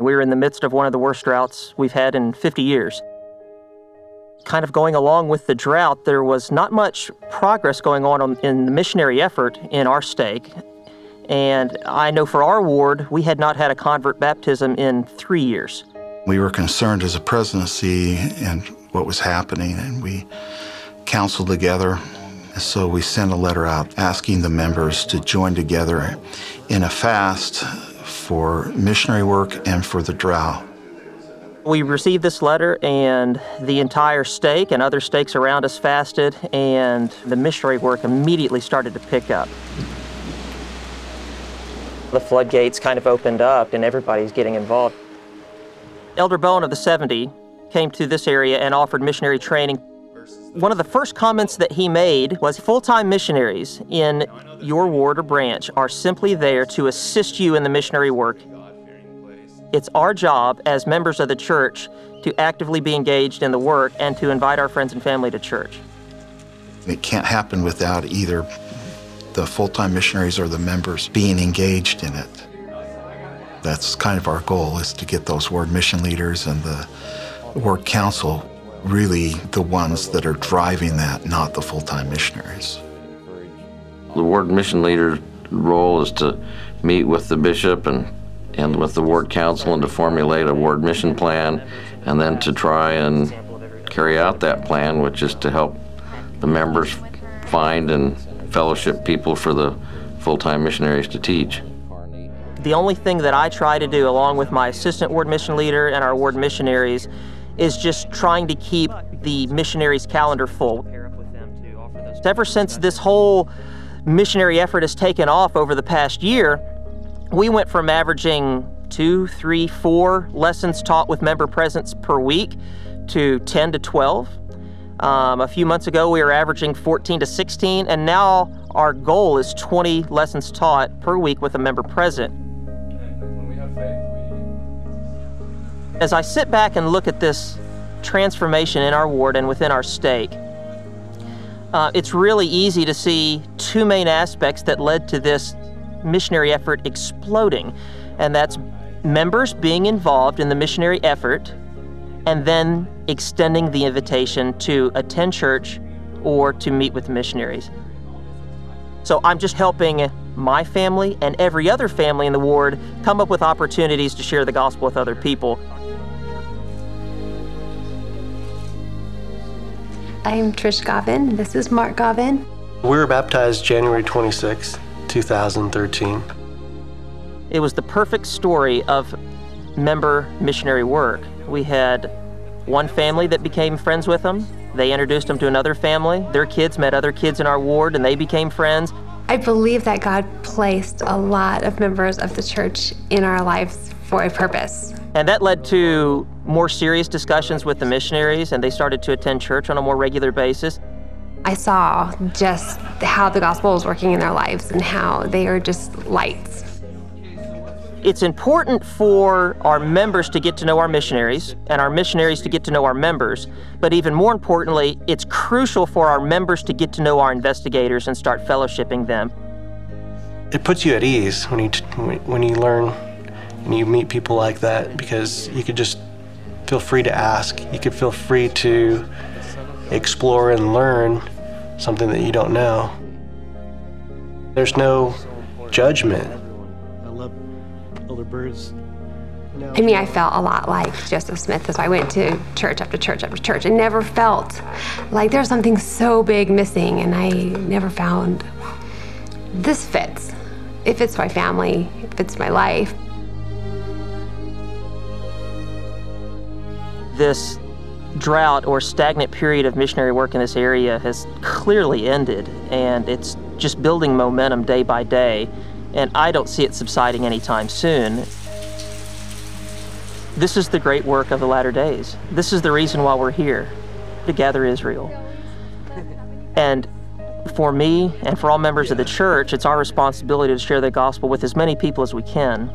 We were in the midst of one of the worst droughts we've had in 50 years. Kind of going along with the drought, there was not much progress going on in the missionary effort in our stake. And I know for our ward, we had not had a convert baptism in 3 years. We were concerned as a presidency and what was happening, and we counseled together. So we sent a letter out asking the members to join together in a fast for missionary work and for the drought. We received this letter, and the entire stake and other stakes around us fasted, and the missionary work immediately started to pick up. The floodgates kind of opened up, and everybody's getting involved. Elder Bowen of the 70 came to this area and offered missionary training. One of the first comments that he made was, full-time missionaries in your ward or branch are simply there to assist you in the missionary work. It's our job as members of the church to actively be engaged in the work and to invite our friends and family to church. It can't happen without either the full-time missionaries or the members being engaged in it. That's kind of our goal, is to get those ward mission leaders and the ward council really the ones that are driving that, not the full-time missionaries. The ward mission leader's role is to meet with the bishop and with the ward council and to formulate a ward mission plan, and then to try and carry out that plan, which is to help the members find and fellowship people for the full-time missionaries to teach. The only thing that I try to do, along with my assistant ward mission leader and our ward missionaries, is just trying to keep the missionaries' calendar full. Ever since this whole missionary effort has taken off over the past year, we went from averaging 2, 3, 4 lessons taught with member presence per week to 10 to 12. A few months ago, we were averaging 14 to 16, and now our goal is 20 lessons taught per week with a member present. As I sit back and look at this transformation in our ward and within our stake, it's really easy to see two main aspects that led to this missionary effort exploding, and that's members being involved in the missionary effort and then extending the invitation to attend church or to meet with missionaries. So I'm just helping my family and every other family in the ward come up with opportunities to share the gospel with other people. I'm Trish Govin. This is Mark Govin. We were baptized January 26, 2013. It was the perfect story of member missionary work. We had one family that became friends with them. They introduced them to another family. Their kids met other kids in our ward and they became friends. I believe that God placed a lot of members of the church in our lives for a purpose. And that led to more serious discussions with the missionaries, and they started to attend church on a more regular basis. I saw just how the gospel was working in their lives and how they are just lights. It's important for our members to get to know our missionaries and our missionaries to get to know our members, but even more importantly, it's crucial for our members to get to know our investigators and start fellowshipping them. It puts you at ease when you learn and you meet people like that, because you could just feel free to ask. You could feel free to explore and learn something that you don't know. There's no judgment. I love Elder Bird's. I mean, I felt a lot like Joseph Smith as I went to church after church after church and never felt like there's something so big missing, and I never found this fits. It fits my family, it fits my life. This drought or stagnant period of missionary work in this area has clearly ended, and it's just building momentum day by day, and I don't see it subsiding anytime soon. This is the great work of the latter days. This is the reason why we're here, to gather Israel. And for me and for all members of the church, it's our responsibility to share the gospel with as many people as we can.